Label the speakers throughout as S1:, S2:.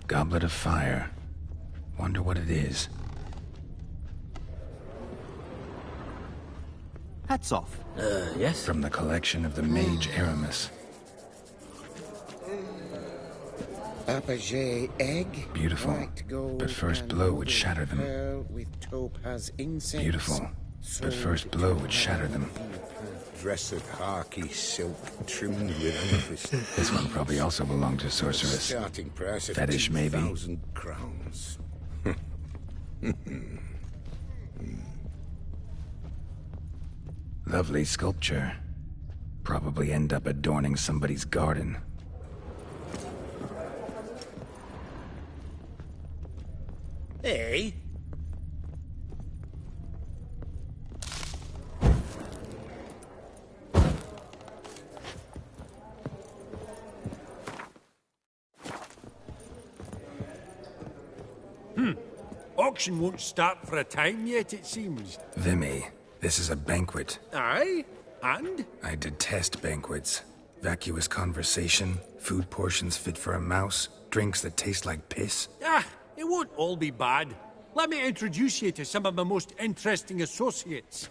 S1: Goblet of fire. Wonder what it is.
S2: Hats off.
S3: Yes?
S1: From the collection of the mage Aramis.
S4: Apogee egg.
S1: Beautiful,
S4: White gold
S1: but first
S4: and
S1: blow would
S4: golden
S1: shatter them.
S4: pearl with topaz incense.
S1: Beautiful, but first blow would shatter them.
S5: Dressed harky silk trimmed with amethyst.
S1: This one probably also belonged to sorceress.
S5: Starting price of
S1: Fetish, maybe.
S5: 2,000 crowns.
S1: Lovely sculpture. Probably end up adorning somebody's garden.
S5: Hey?
S6: Auction won't start for a time yet, it seems.
S1: Vimy, this is a banquet.
S6: Aye? And?
S1: I detest banquets. Vacuous conversation, food portions fit for a mouse, drinks that taste like piss.
S6: Ah, it won't all be bad. Let me introduce you to some of my most interesting associates.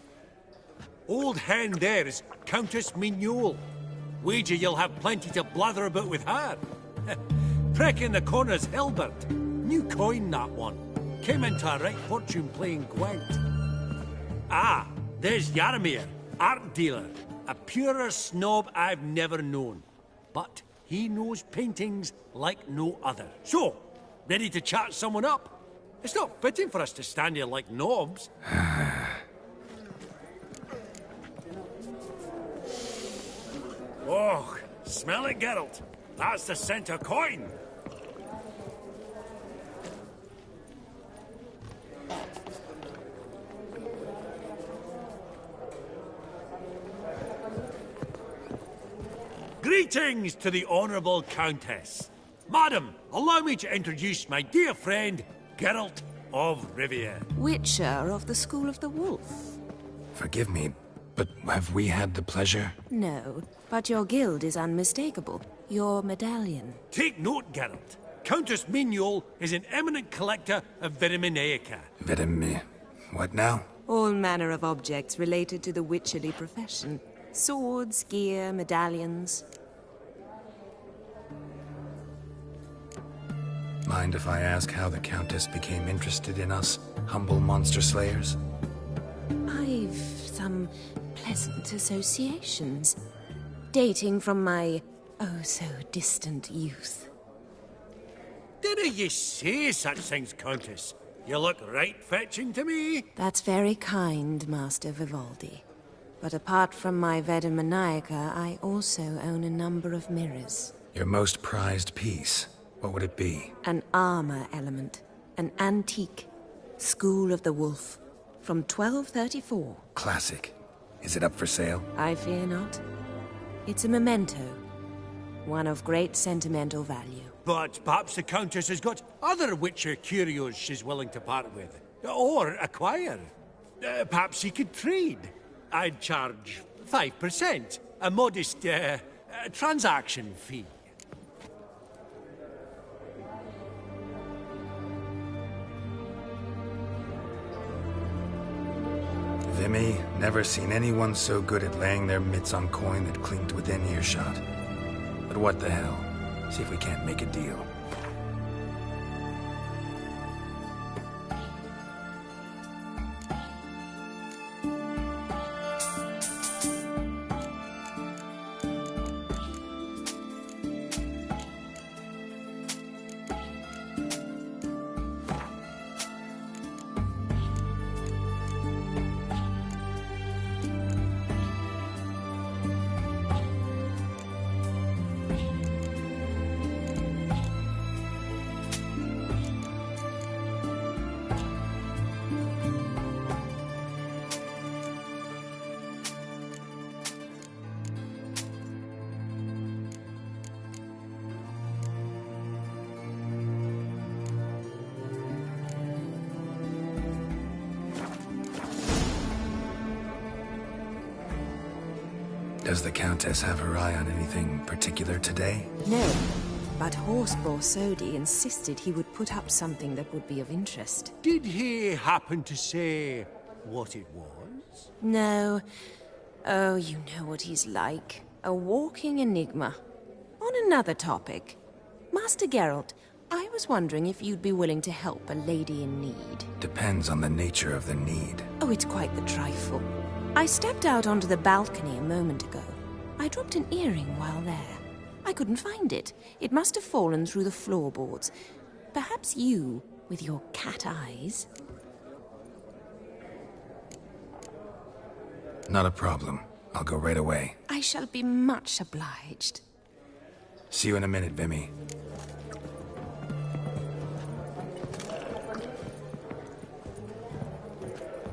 S6: Old hen there is Countess Mignole. Wager you'll have plenty to blather about with her. Prick in the corner's Hilbert. New coin, that one. Came into a right fortune playing Gwent. Ah, there's Yarmir, art dealer. A purer snob I've never known. But he knows paintings like no other. So, ready to chat someone up? It's not fitting for us to stand here like knobs. Oh, smell it, Geralt. That's the center coin. Greetings to the Honourable Countess. Madam, allow me to introduce my dear friend, Geralt of Rivia.
S7: Witcher of the School of the Wolf.
S1: Forgive me, but have we had the pleasure?
S7: No, but your guild is unmistakable. Your medallion.
S6: Take note, Geralt. Countess Mignole is an eminent collector of Vitaminaica.
S1: What now?
S7: All manner of objects related to the witcherly profession. Swords, gear, medallions.
S1: Mind if I ask how the Countess became interested in us, humble monster slayers?
S7: I've some pleasant associations, dating from my oh-so-distant youth.
S6: Didn't you say such things, Countess? You look right fetching to me.
S7: That's very kind, Master Vivaldi. But apart from my Vitaminaica, I also own a number of mirrors.
S1: Your most prized piece, what would it be?
S7: An armor element. An antique. School of the Wolf. From 1234.
S1: Classic. Is it up for sale?
S7: I fear not. It's a memento. One of great sentimental value.
S6: But perhaps the Countess has got other Witcher curios she's willing to part with. Or acquire. Perhaps she could trade. I'd charge 5%. A modest, transaction fee.
S1: Vimy, never seen anyone so good at laying their mitts on coin that clinked within earshot. But what the hell? See if we can't make a deal. Does the Countess have her eye on anything particular today?
S7: No, But Horse Borsodi insisted he would put up something that would be of interest.
S6: Did he happen to say what it was?
S7: No. Oh, you know what he's like. A walking enigma. On another topic, Master Geralt, I was wondering if you'd be willing to help a lady in need.
S1: Depends on the nature of the need.
S7: Oh, it's quite the trifle. I stepped out onto the balcony a moment ago. I dropped an earring while there. I couldn't find it. It must have fallen through the floorboards. Perhaps you, with your cat eyes...
S1: Not a problem. I'll go right away.
S7: I shall be much obliged.
S1: See you in a minute, Vimy.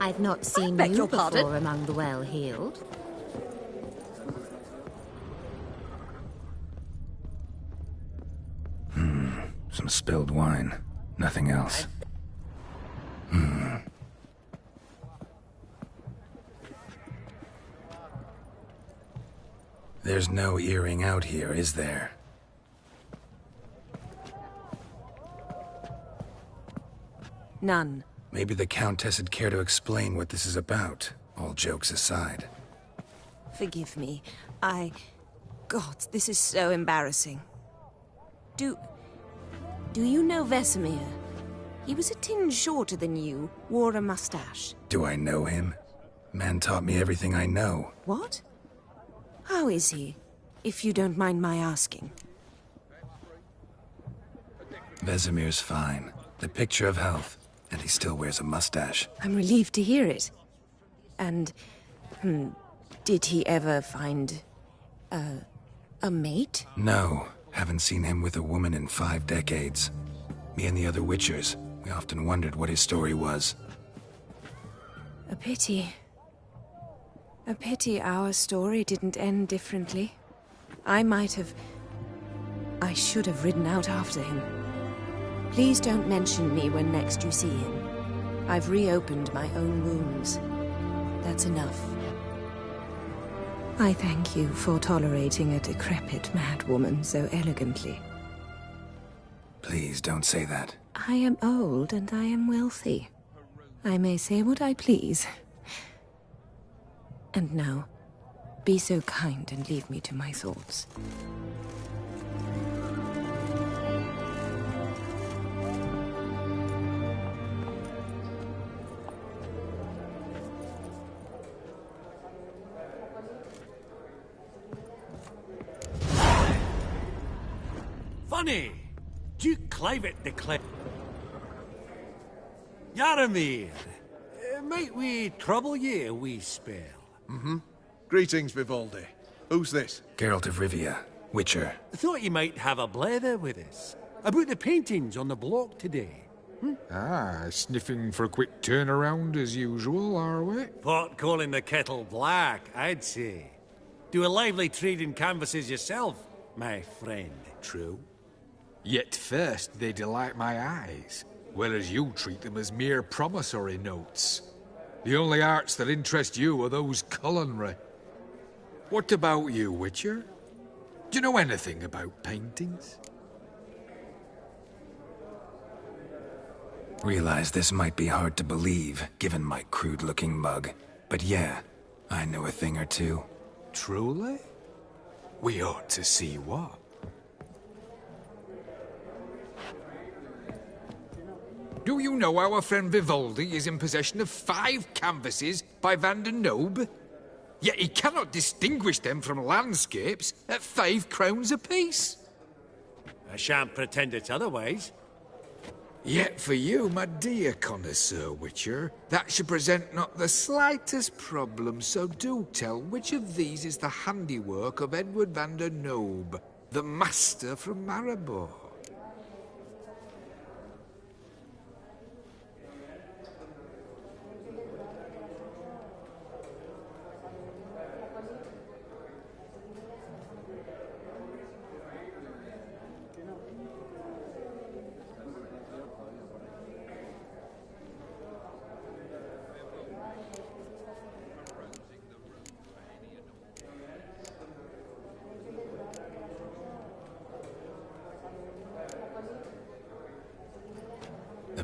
S2: I've not seen
S3: beg
S2: you
S3: your
S2: before
S3: pardon?
S2: among the well-heeled.
S1: Some spilled wine. Nothing else. There's no earring out here, is there?
S7: None.
S1: Maybe the Countess would care to explain what this is about, all jokes aside.
S7: Forgive me. God, this is so embarrassing. Do you know Vesemir? He was a tinge shorter than you, wore a mustache.
S1: Do I know him? Man taught me everything I know.
S7: What? How is he, if you don't mind my asking?
S1: Vesemir's fine. The picture of health. And he still wears a mustache.
S7: I'm relieved to hear it. And, did he ever find... a mate?
S1: No. Haven't seen him with a woman in 5 decades. Me and the other Witchers, we often wondered what his story was.
S7: A pity. A pity our story didn't end differently. I should have ridden out after him. Please don't mention me when next you see him. I've reopened my own wounds. That's enough. I thank you for tolerating a decrepit madwoman so elegantly.
S1: Please don't say that.
S7: I am old and I am wealthy. I may say what I please. And now, be so kind and leave me to my thoughts.
S6: Funny! Duke Clivet declared... Yaramir, might we trouble ye a wee spell?
S8: Greetings, Vivaldi. Who's this?
S1: Geralt of Rivia, Witcher.
S6: Thought you might have a blether with us. About the paintings on the block today.
S9: Ah, sniffing for a quick turnaround as usual, are we?
S6: Pot calling the kettle black, I'd say. Do a lively trade in canvases yourself, my friend. True?
S9: Yet first they delight my eyes, whereas you treat them as mere promissory notes. The only arts that interest you are those culinary. What about you, Witcher? Do you know anything about paintings?
S1: Realize this might be hard to believe, given my crude-looking mug. But yeah, I know a thing or two.
S9: Truly? We ought to see what. Do you know our friend Vivaldi is in possession of 5 canvases by Van der Nobe? Yet he cannot distinguish them from landscapes at 5 crowns apiece.
S6: I shan't pretend it's otherwise.
S9: Yet for you, my dear connoisseur Witcher, that should present not the slightest problem, so do tell which of these is the handiwork of Edward van der Nobe, the master from Maribor.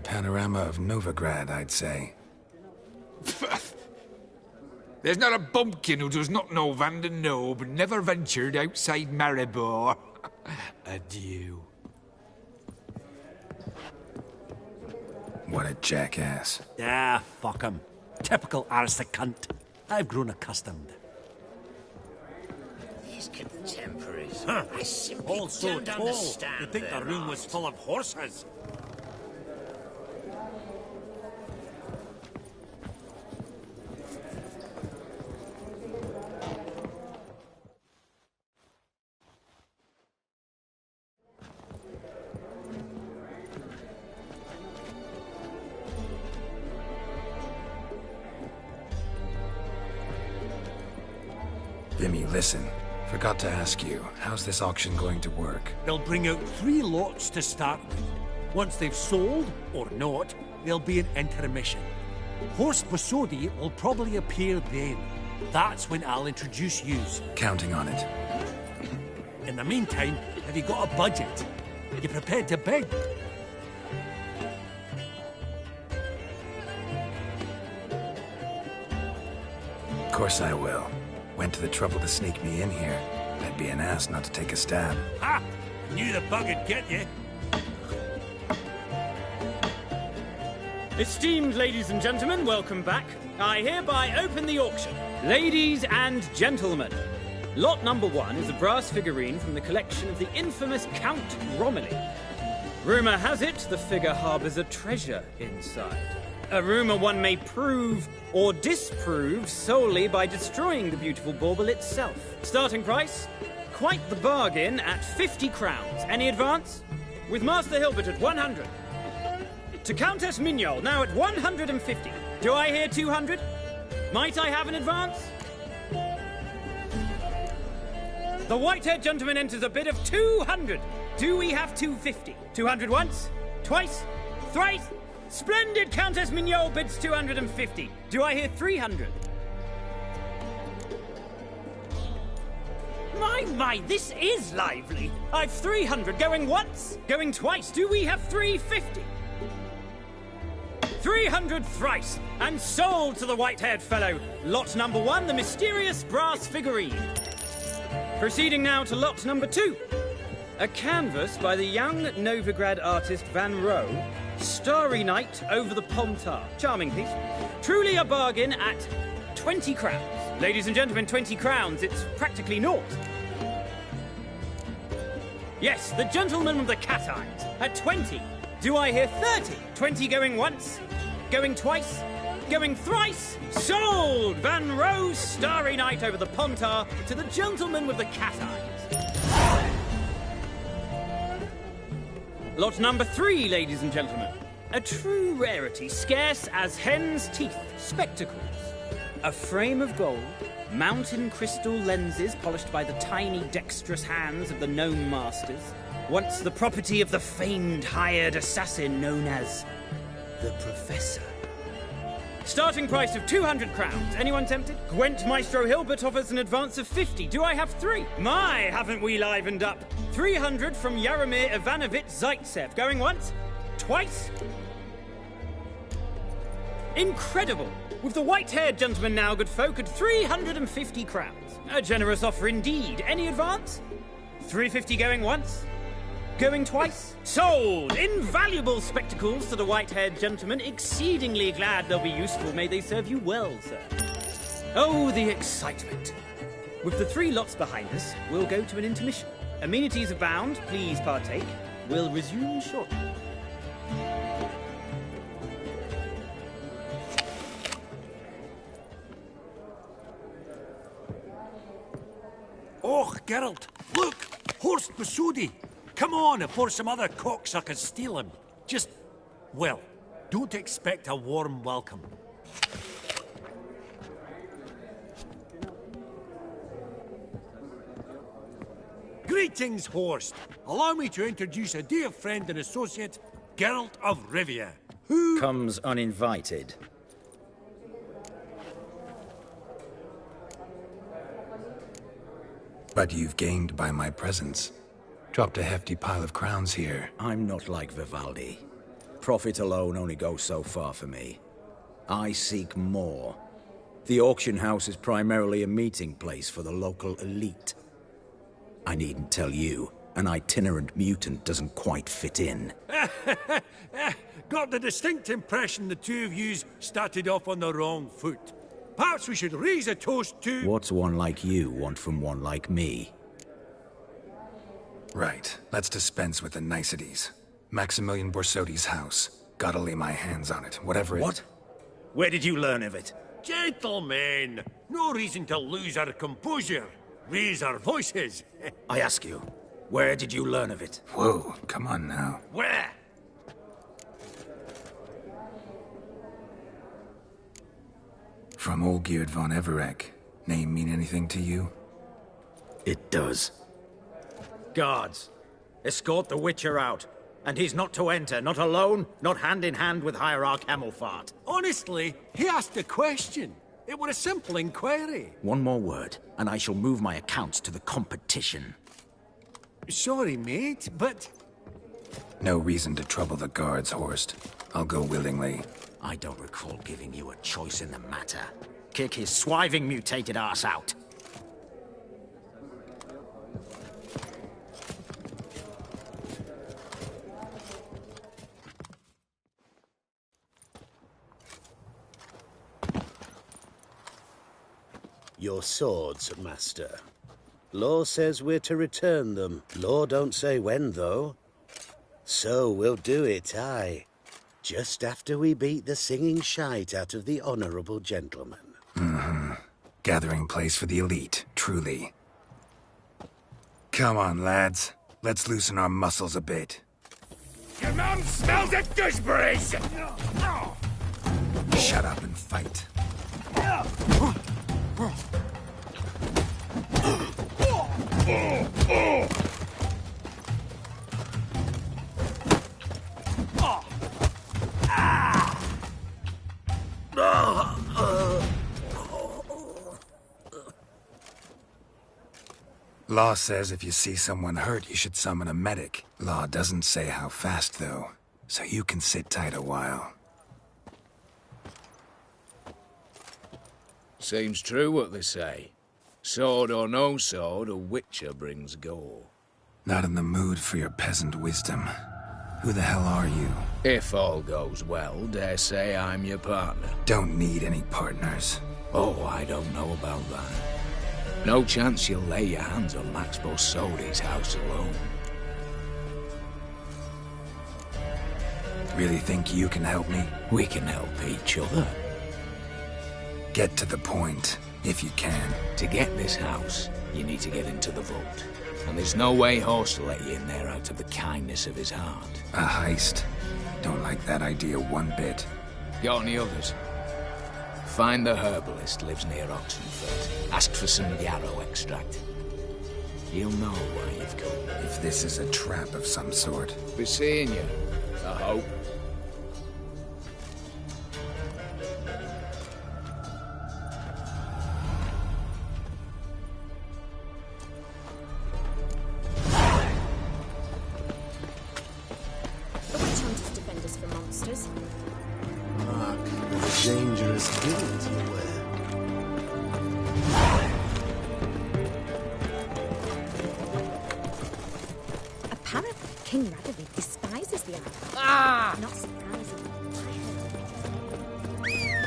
S1: the panorama of Novigrad, I'd say.
S9: There's not a bumpkin who does not know Van den Knobe never ventured outside Maribor. Adieu.
S1: What a jackass.
S6: Ah, fuck him. Typical aristocrat. I've grown accustomed.
S4: These contemporaries.
S6: Huh.
S4: I simply
S6: All so
S4: don't
S6: tall.
S4: understand
S6: You'd think the
S4: their
S6: room was
S4: art.
S6: full of horses.
S1: Vimy, listen. Forgot to ask you, how's this auction going to work?
S6: They'll bring out 3 lots to start with. Once they've sold, or not, there'll be an intermission. Horst Bosodi will probably appear then. That's when I'll introduce yous.
S1: Counting on it.
S6: In the meantime, have you got a budget? You prepared to beg?
S1: Of course I will. Went to the trouble to sneak me in here. I'd be an ass not to take a stab.
S6: Ha! Knew the bug would get you.
S3: Esteemed ladies and gentlemen, welcome back. I hereby open the auction. Ladies and gentlemen, lot number 1 is a brass figurine from the collection of the infamous Count Romilly. Rumour has it the figure harbours a treasure inside. A rumour one may prove or disprove solely by destroying the beautiful bauble itself. Starting price? Quite the bargain at 50 crowns. Any advance? With Master Hilbert at 100. To Countess Mignol, now at 150. Do I hear 200? Might I have an advance? The white-haired gentleman enters a bid of 200. Do we have 250? 200 once? Twice? Thrice? Splendid! Countess Mignol bids 250. Do I hear 300? My, this is lively. I've 300 going once, going twice. Do we have 350? 300 thrice, and sold to the white-haired fellow. Lot number 1, the mysterious brass figurine. Proceeding now to lot number 2. A canvas by the young Novigrad artist Van Rowe, Starry Night over the Pontar. Charming piece. Truly a bargain at 20 crowns. Ladies and gentlemen, 20 crowns, it's practically naught. Yes, the gentleman with the cat eyes at 20. Do I hear 30? 20 going once, going twice, going thrice. Sold! Van Rowe's Starry Night over the Pontar to the gentleman with the cat eyes. Lot number 3, ladies and gentlemen. A true rarity, scarce as hen's teeth. Spectacles. A frame of gold, mountain crystal lenses polished by the tiny, dexterous hands of the gnome masters. Once the property of the famed hired assassin known as the Professor. Starting price of 200 crowns. Anyone tempted? Gwent Maestro Hilbert offers an advance of 50. Do I have 3? My, haven't we livened up? 300 from Yaromir Ivanovich Zaitsev. Going once? Twice? Incredible! With the white-haired gentleman now, good folk, at 350 crowns. A generous offer indeed. Any advance? 350 going once? Going twice? Sold! Invaluable spectacles to the white-haired gentleman. Exceedingly glad they'll be useful. May they serve you well, sir. Oh, the excitement. With the 3 lots behind us, we'll go to an intermission. Amenities abound. Please partake. We'll resume shortly.
S6: Oh, Geralt, look! Horst Bosodi! Come on, before some other cocksuckers steal him. Just, well, don't expect a warm welcome. Greetings, Horst. Allow me to introduce a dear friend and associate, Geralt of Rivia, who
S10: comes uninvited.
S1: But you've gained by my presence. Dropped a hefty pile of crowns here.
S10: I'm not like Vivaldi. profit alone only goes so far for me. I seek more. The auction house is primarily a meeting place for the local elite. I needn't tell you, an itinerant mutant doesn't quite fit in.
S6: Got the distinct impression the two of yous started off on the wrong foot. Perhaps we should raise a toast to...
S10: What's one like you want from one like me?
S1: Right. Let's dispense with the niceties. Maximilian Borsodi's house. Gotta lay my hands on it, whatever it...
S10: What? Where did you learn of it?
S6: Gentlemen, no reason to lose our composure. Raise our voices.
S10: I ask you, where did you learn of it?
S1: Whoa, come on now.
S6: Where?
S1: From Olgierd von Everek. Name mean anything to you?
S10: It does.
S11: Guards, escort the Witcher out. And he's not to enter, not alone, not hand in hand with Hierarch Hamelfart.
S6: Honestly, he asked a question. It were a simple inquiry.
S10: One more word, and I shall move my accounts to the competition.
S6: Sorry, mate, but...
S1: No reason to trouble the guards, Horst. I'll go willingly.
S10: I don't recall giving you a choice in the matter. Kick his swiving mutated ass out.
S4: Your swords, Master. Law says we're to return them. Law don't say when, though. So we'll do it, aye. Just after we beat the singing shite out of the honourable gentleman.
S1: Mm-hmm. Gathering place for the elite, truly. Come on, lads. Let's loosen our muscles a bit.
S5: Your mum smells of gooseberries!
S1: Shut up and fight. Law says if you see someone hurt, you should summon a medic. Law doesn't say how fast, though, so you can sit tight a while.
S12: Seems true what they say. Sword or no sword, a witcher brings gore.
S1: Not in the mood for your peasant wisdom. Who the hell are you?
S12: If all goes well, dare say I'm your partner.
S1: Don't need any partners.
S12: Oh, I don't know about that. No chance you'll lay your hands on Max Borsodi's house alone.
S1: Really think you can help me?
S12: We can help each other.
S1: Get to the point, if you can.
S12: To get this house, you need to get into the vault. And there's no way Horst will let you in there out of the kindness of his heart.
S1: A heist? Don't like that idea one bit.
S12: Got any others? Find the herbalist, lives near Oxenfurt. Ask for some yarrow extract. He'll know why you've come.
S1: If this is a trap of some sort.
S12: Be seeing you, I hope.
S2: The witch hunters defend us from monsters.
S4: Mark, what a dangerous guild you wear.
S2: Apparently, King Radovid despises the island.
S11: Ah!
S2: Not surprising.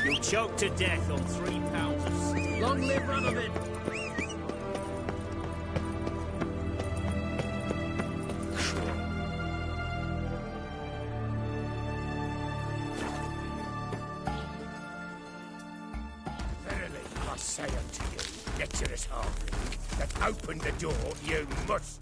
S11: You'll choke to death on 3 pounds of sleep. Long live Radovid!
S5: Verily, I say unto you, lecherous halfling, that open the door you must.